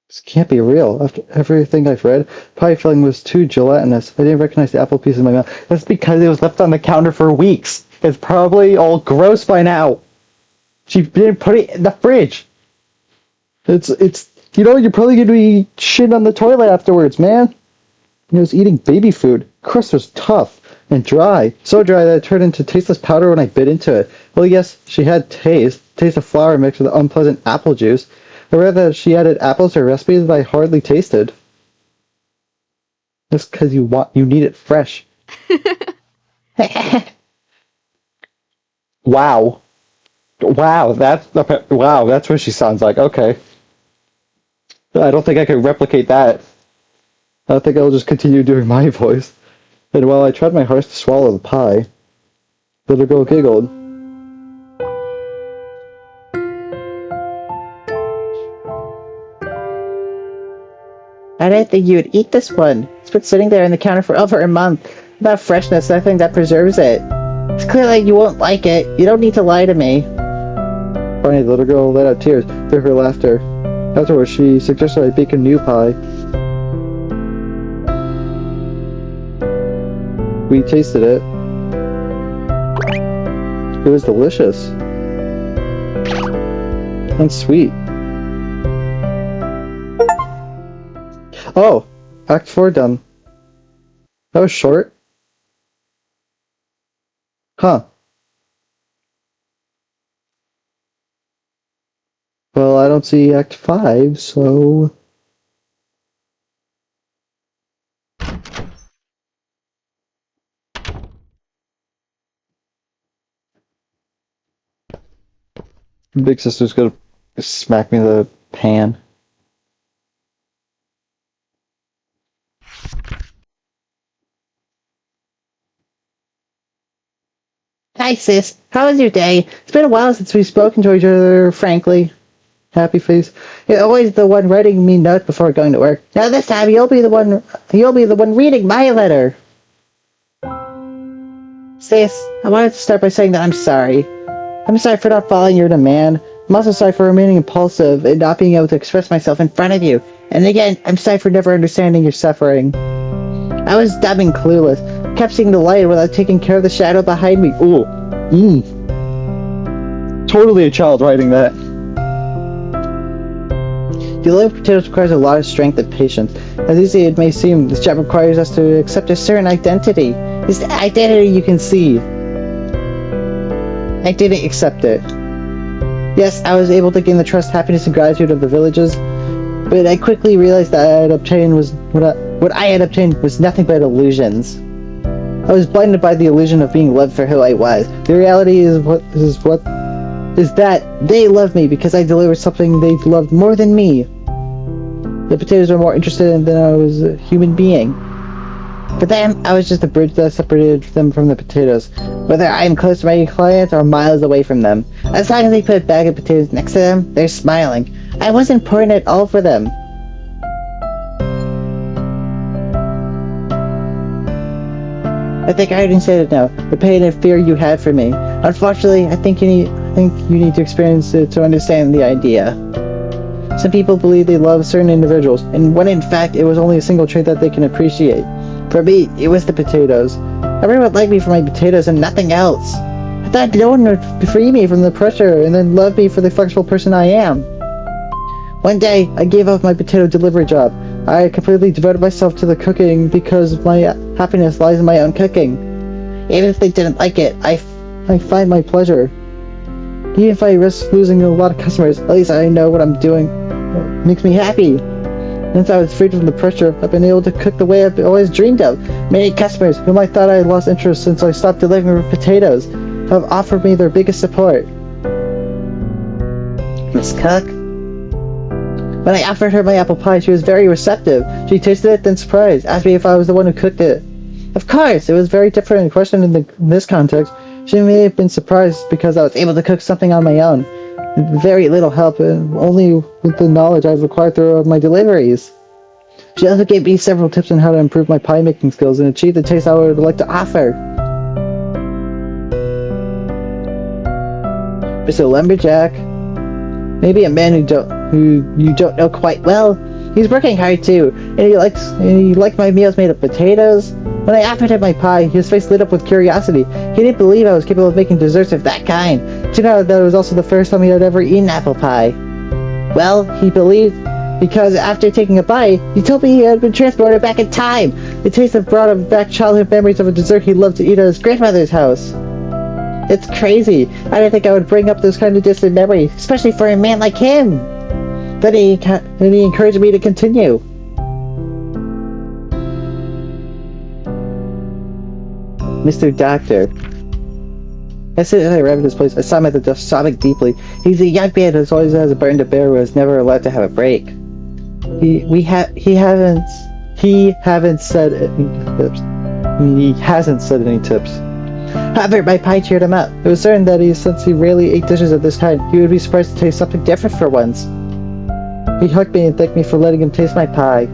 This can't be real. After everything I've read, pie filling was too gelatinous. I didn't recognize the apple piece in my mouth. That's because it was left on the counter for weeks. It's probably all gross by now. She didn't put it in the fridge. It's, you know, you're probably gonna be shitting on the toilet afterwards, man. I was eating baby food. Crust was tough and dry. So dry that it turned into tasteless powder when I bit into it. Well, yes, she had taste of flour mixed with unpleasant apple juice. I read that she added apples to her recipe that I hardly tasted. Just because you need it fresh. Wow. Wow, that's what she sounds like. Okay. I don't think I can replicate that. I think I'll just continue doing my voice. And while I tried my hardest to swallow the pie, the little girl giggled. I didn't think you would eat this one. It's been sitting there on the counter for over a month. Without freshness, nothing that preserves it. It's clear that you won't like it. You don't need to lie to me. Finally, the little girl let out tears through her laughter. Afterwards, she suggested I bake a new pie. We tasted it. It was delicious. And sweet. Oh! Act 4 done. That was short. Huh. Well, I don't see Act 5, so... Big sister's gonna smack me in the pan. Hi, sis. How was your day? It's been a while since we've spoken to each other, frankly. Happy face. You're always the one writing me notes before going to work. Now this time you'll be the one reading my letter. Sis, I wanted to start by saying that I'm sorry. I'm sorry for not following your demand. I'm also sorry for remaining impulsive and not being able to express myself in front of you. And again, I'm sorry for never understanding your suffering. I was dumb and clueless. Kept seeing the light without taking care of the shadow behind me. Ooh. Totally a child writing that. Delivering potatoes requires a lot of strength and patience. As easy as it may seem, this job requires us to accept a certain identity. This identity you can see. I didn't accept it. Yes, I was able to gain the trust, happiness, and gratitude of the villagers, but I quickly realized that what I had obtained was nothing but illusions. I was blinded by the illusion of being loved for who I was. The reality is that they loved me because I delivered something they loved more than me. The potatoes were more interested in than I was a human being. For them, I was just a bridge that separated them from the potatoes, whether I am close to my clients or miles away from them. As long as they put a bag of potatoes next to them, they're smiling. I wasn't important at all for them. I think I already said it now. The pain and fear you had for me. Unfortunately, I think you need to experience it to understand the idea. Some people believe they love certain individuals, and when in fact it was only a single trait that they can appreciate. For me, it was the potatoes. Everyone liked me for my potatoes and nothing else. I thought no one would free me from the pressure and then love me for the flexible person I am. One day, I gave up my potato delivery job. I completely devoted myself to the cooking because my happiness lies in my own cooking. Even if they didn't like it, I find my pleasure. Even if I risk losing a lot of customers, at least I know what I'm doing makes me happy. Since I was freed from the pressure, I've been able to cook the way I've always dreamed of. Many customers, whom I thought I had lost interest since I stopped delivering potatoes, have offered me their biggest support. Miss Cook? When I offered her my apple pie, she was very receptive. She tasted it, then surprised, asked me if I was the one who cooked it. Of course, it was very different question in this context. She may have been surprised because I was able to cook something on my own. Very little help, only with the knowledge I've acquired through my deliveries. She also gave me several tips on how to improve my pie making skills and achieve the taste I would like to offer. Mr. Lumberjack, maybe a man who you don't know quite well. He's working hard too, and he liked my meals made of potatoes. When I offered him my pie, his face lit up with curiosity. He didn't believe I was capable of making desserts of that kind. Turned out that it was also the first time he had ever eaten apple pie. Well, he believed because after taking a bite, he told me he had been transported back in time. The taste had brought him back childhood memories of a dessert he loved to eat at his grandmother's house. It's crazy. I didn't think I would bring up those kind of distant memories, especially for a man like him. Then he encouraged me to continue. Mr. Doctor. As soon as I arrived at this place, I saw him at the door sobbing deeply. He's a young man who always has a burden to bear, who is never allowed to have a break. He hasn't said any tips. However, my pie cheered him up. It was certain that since he rarely ate dishes at this time, he would be surprised to taste something different for once. He hugged me and thanked me for letting him taste my pie.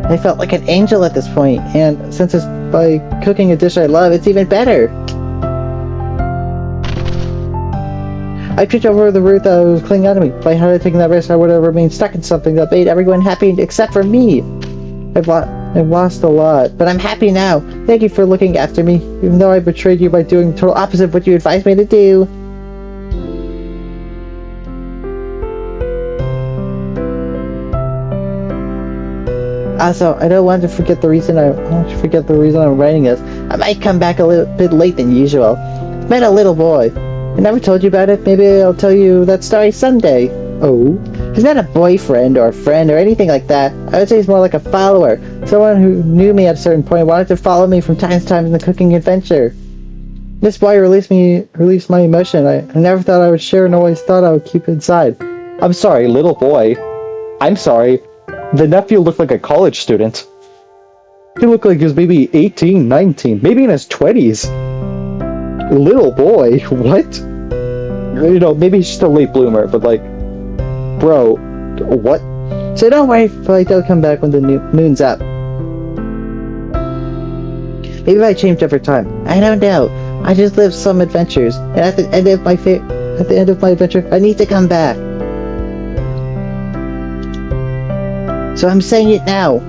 I felt like an angel at this point, and since it's by cooking a dish I love, it's even better. I tripped over the root that was clinging onto me. If I hadn't taken that risk, I would have remained stuck in something that made everyone happy except for me. I've lost a lot, but I'm happy now. Thank you for looking after me, even though I betrayed you by doing the total opposite of what you advised me to do. Also, I don't want to forget the reason I'm writing this. I might come back a little bit late than usual. I met a little boy. I never told you about it. Maybe I'll tell you that story someday. Oh? He's not a boyfriend or a friend or anything like that. I would say he's more like a follower. Someone who knew me at a certain point wanted to follow me from time to time in the cooking adventure. This boy released my emotion. I never thought I would share and always thought I would keep it inside. I'm sorry, little boy. I'm sorry. The nephew looked like a college student. He looked like he was maybe 18, 19, maybe in his 20s. Little boy? What? You know, maybe he's just a late bloomer, but like, bro, what? So don't worry if I don't come back when the moon's up. Maybe I changed over time. I don't know. I just lived some adventures, and at the end of my adventure, I need to come back. So I'm saying it now.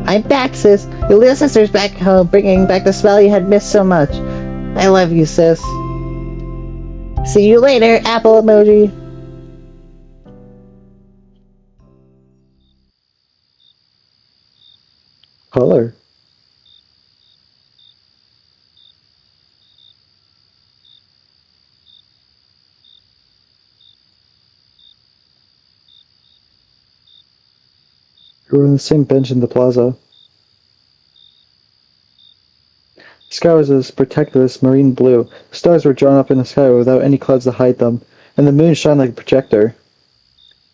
I'm back, sis. Your little sister's back home, bringing back the smell you had missed so much. I love you, sis. See you later, apple emoji. Color. We were on the same bench in the plaza. The sky was as protected as marine blue. Stars were drawn up in the sky without any clouds to hide them, and the moon shined like a projector.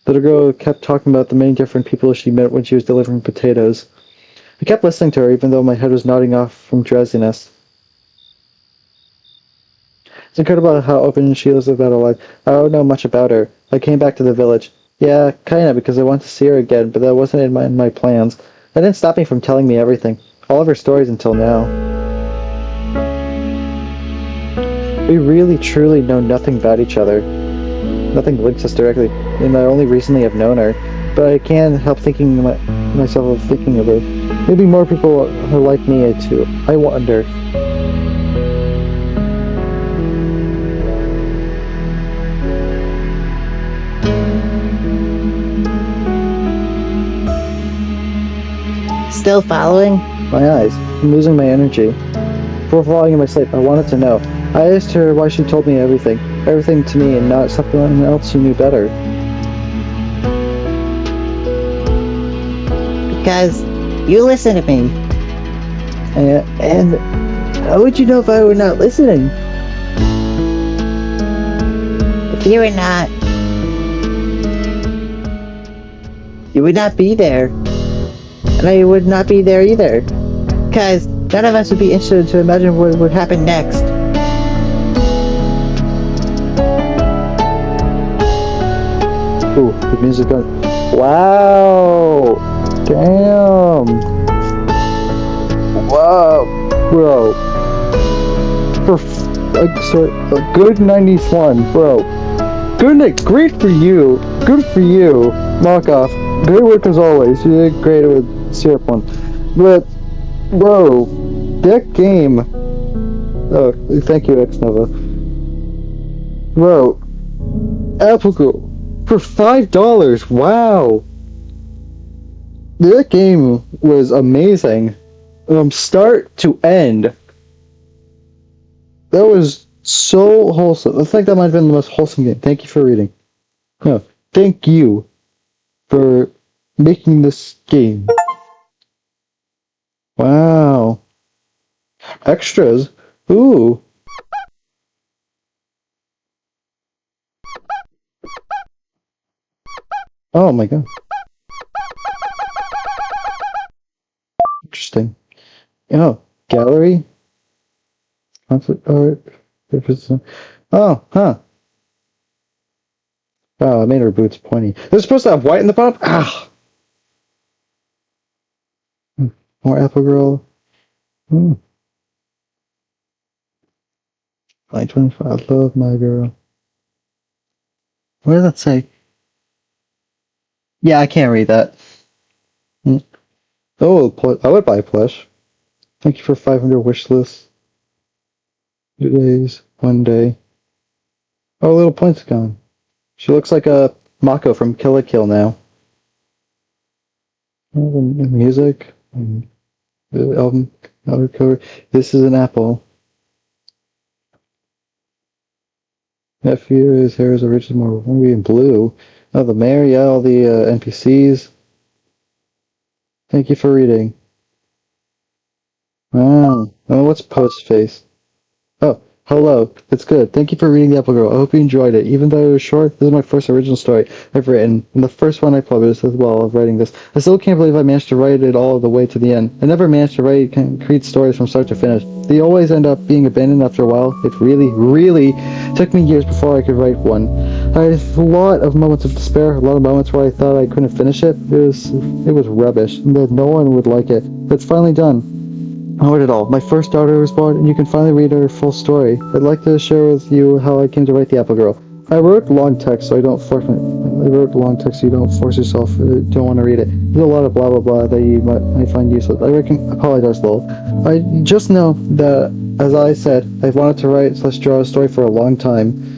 The little girl kept talking about the many different people she met when she was delivering potatoes. I kept listening to her even though my head was nodding off from drowsiness. It's incredible how open she is about her life. I don't know much about her. I came back to the village. Yeah, kinda, because I want to see her again, but that wasn't in my plans. That didn't stop me from telling me everything. All of her stories until now. We really, truly know nothing about each other. Nothing links us directly, and I only recently have known her. But I can't help thinking myself of thinking of her. Maybe more people are like me too. I wonder. Still following? My eyes. I'm losing my energy. Before falling in my sleep, I wanted to know. I asked her why she told me everything. Everything to me and not something else she knew better. Because you listen to me. And how would you know if I were not listening? If you were not, you would not be there. And I would not be there either. Because none of us would be interested to imagine what would happen next. Ooh, the music going. Wow! Damn! Wow! Bro. A good 91, bro. Good, great for you. Good for you. Knock off. Great work as always. You did great with syrup one. But, bro, that game. Oh, thank you, X Nova. Bro, Apple for $5. Wow. That game was amazing. Start to end. That was so wholesome. I think that might have been the most wholesome game. Thank you for reading. No, thank you for making this game. Wow. Extras. Ooh. Oh my god. Interesting. Oh, gallery. Conflict art. Oh, huh. Oh, I made her boots pointy. They're supposed to have white in the bottom? Ah! More Apple Girl. Hmm. Line 25. I love my girl. What does that say? Yeah, I can't read that. Hmm. Oh, I would buy a plush. Thank you for 500 wish lists. 2 days, 1 day. Oh, little point's gone. She looks like a Mako from Kill la Kill now. Oh, the music, the album, cover cover. This is an apple. Nephew, his hair is originally more movie in blue. Oh, the mayor, yeah, all the NPCs. Thank you for reading. Wow. Oh, what's Post face? Oh, hello. It's good. Thank you for reading The Apple Girl. I hope you enjoyed it. Even though it was short, this is my first original story I've written, and the first one I published as well of writing this. I still can't believe I managed to write it all the way to the end. I never managed to write concrete stories from start to finish. They always end up being abandoned after a while. It really, really took me years before I could write one. I had a lot of moments of despair, a lot of moments where I thought I couldn't finish it. It was rubbish, and that no one would like it. But it's finally done. I wrote it all. My first daughter was born, and you can finally read her full story. I'd like to share with you how I came to write The Apple Girl. I wrote long text, so I wrote long text so you don't force yourself. Don't want to read it. There's a lot of blah blah blah that you might find useless. I apologize, Lowell. I just know that, as I said, I've wanted to write/draw a story for a long time.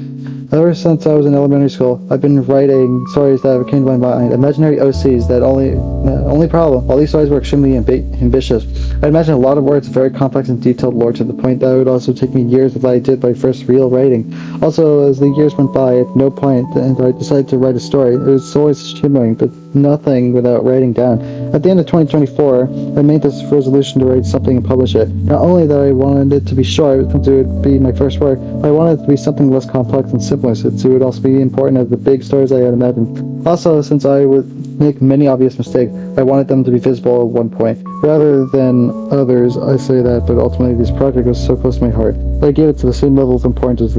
Ever since I was in elementary school, I've been writing stories that came to my mind, imaginary OCs. Only problem, all these stories were extremely ambitious. I imagine a lot of words, very complex and detailed lore to the point that it would also take me years if I did my first real writing. Also, as the years went by, at no point and I decided to write a story. It was always shimmering, but nothing without writing down. At the end of 2024, I made this resolution to write something and publish it. Not only that I wanted it to be short, since it would be my first work, but I wanted it to be something less complex and simpler, since it would also be important as the big stories I had imagined. Also, since I would make many obvious mistakes, I wanted them to be visible at one point. Rather than others, I say that, but ultimately this project was so close to my heart that I gave it to the same level of importance as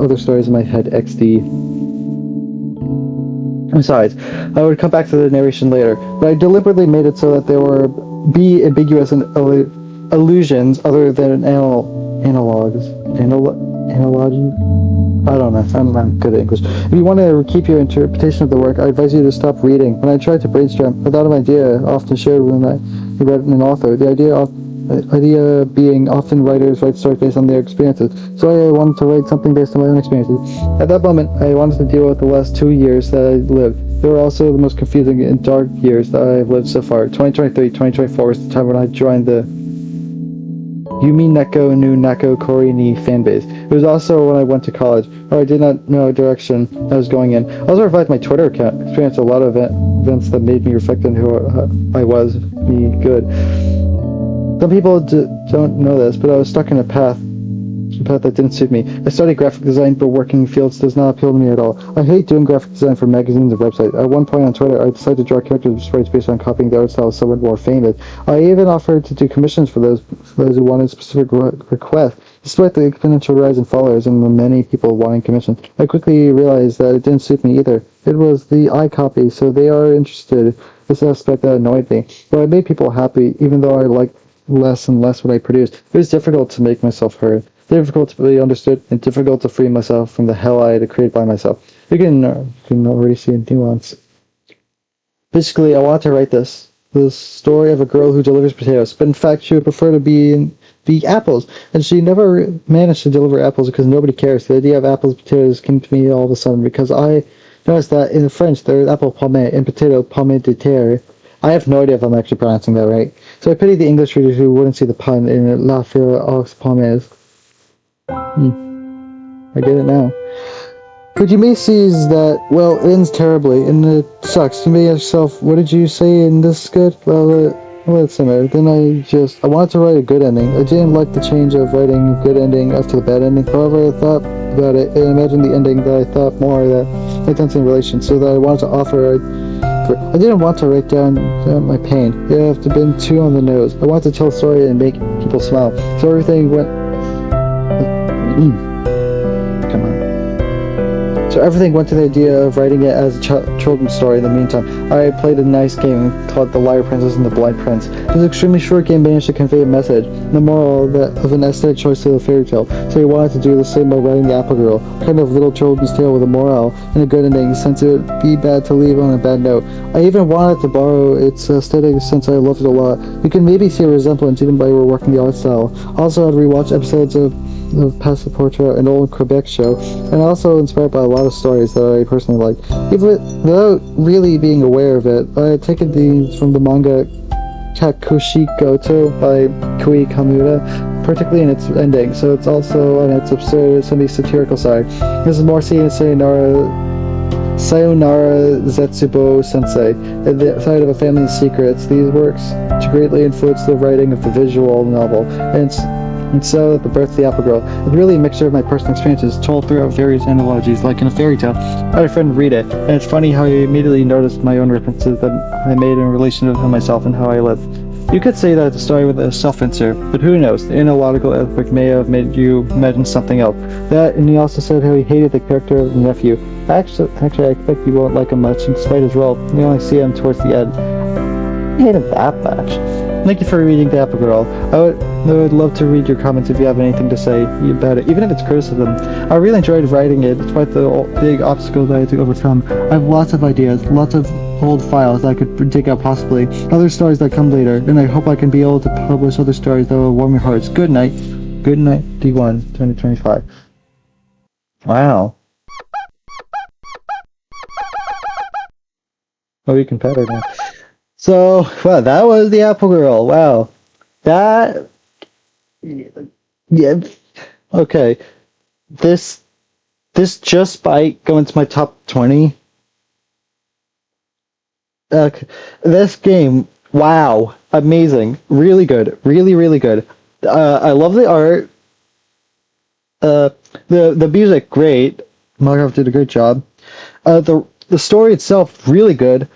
other stories in my head XD. Besides, I would come back to the narration later, but I deliberately made it so that there were be ambiguous and allusions other than analogs. Analogy? I don't know. I'm not good at English. If you want to keep your interpretation of the work, I advise you to stop reading. When I tried to brainstorm, I thought of an idea often shared when I read an author. The idea being often writers write stories based on their experiences. So I wanted to write something based on my own experiences. At that moment, I wanted to deal with the last 2 years that I lived. They were also the most confusing and dark years that I've lived so far. 2023, 2024 was the time when I joined the Yumi Neko no Nako Kori ni fanbase. It was also when I went to college, where I did not know a direction I was going in. I also revived my Twitter account, experienced a lot of events that made me reflect on who I was, be good. Some people don't know this, but I was stuck in a path that didn't suit me. I studied graphic design, but working in fields does not appeal to me at all. I hate doing graphic design for magazines and websites. At one point on Twitter, I decided to draw character sprites based on copying the art style of someone more famous. I even offered to do commissions for those who wanted specific requests. Despite the exponential rise in followers and the many people wanting commissions, I quickly realized that it didn't suit me either. It was the eye copy, so they are interested. This aspect that annoyed me. But I made people happy, even though I liked less and less what I produced. It was difficult to make myself heard, difficult to be understood, and difficult to free myself from the hell I had created by myself. You can already see a nuance. Basically, I wanted to write this story of a girl who delivers potatoes, but in fact she would prefer to be apples, and she never managed to deliver apples because nobody cares. The idea of apples and potatoes came to me all of a sudden because I noticed that in French there's apple pomme and potato pomme de terre. I have no idea if I'm actually pronouncing that right. So I pity the English readers who wouldn't see the pun in La Fille aux Pommes. I get it now. But you may see that, well, it ends terribly, and it sucks. You may ask yourself, what did you say in this good? Well, it's similar. Then I wanted to write a good ending. I didn't like the change of writing a good ending after the bad ending. However, I thought about it and imagined the ending that I thought more that made sense in relation, so that I wanted to offer I didn't want to write down my pain. It would have been too on the nose. I wanted to tell a story and make people smile. So everything went... Come on. So everything went to the idea of writing it as a children's story in the meantime. I played a nice game called The Liar Princess and the Blind Prince. The This extremely short game managed to convey a message, the moral of an aesthetic choice to the fairy tale. So he wanted to do the same by writing The Apple Girl, kind of little children's tale with a moral and a good ending, since it would be bad to leave on a bad note. I even wanted to borrow its aesthetic since I loved it a lot. You can maybe see a resemblance even by reworking the art style. Also, I'd rewatch episodes of Passaporta, an old Quebec show, and also inspired by a lot of stories that I personally like. Even without really being aware of it, I had taken these from the manga Kakushi Goto by Kui Kamuda, particularly in its ending, so it's also on its absurd, semi-satirical side. This is more seen in Sayonara Zetsubo Sensei, at the side of a family's secrets. These works to greatly influence the writing of the visual novel, and so the birth of the Apple Girl. It's really a mixture of my personal experiences told throughout various analogies, like in a fairy tale. I had a friend read it, and it's funny how he immediately noticed my own references that I made in relation to myself and how I live. You could say that the story was a self-insert, but who knows? The analogical aspect may have made you imagine something else. That, and he also said how he hated the character of the nephew. Actually, I expect you won't like him much, despite his role. You only see him towards the end. I hate him that much. Thank you for reading The Apple Girl. I would love to read your comments if you have anything to say about it, even if it's criticism. I really enjoyed writing it, despite the big obstacles I had to overcome. I have lots of ideas, lots of old files that I could dig out possibly, other stories that come later, and I hope I can be able to publish other stories that will warm your hearts. Good night. Good night, D1 2025. Wow. Oh, you can pet her now. So, well, that was The Apple Girl. Wow. That... Yeah. Okay. This just might go into my top 20. This game, wow. Amazing. Really good. Really, really good. I love the art. The music, great. Markov did a great job. The story itself, really good.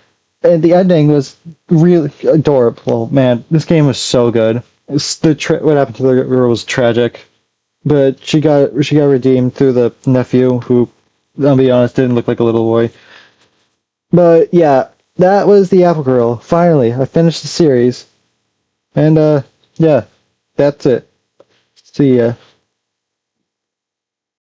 And the ending was really adorable. Man, this game was so good. What happened to the girl was tragic, but she got redeemed through the nephew, who, I'll be honest, didn't look like a little boy. But yeah, that was The Apple Girl. Finally, I finished the series, and yeah, that's it. See ya.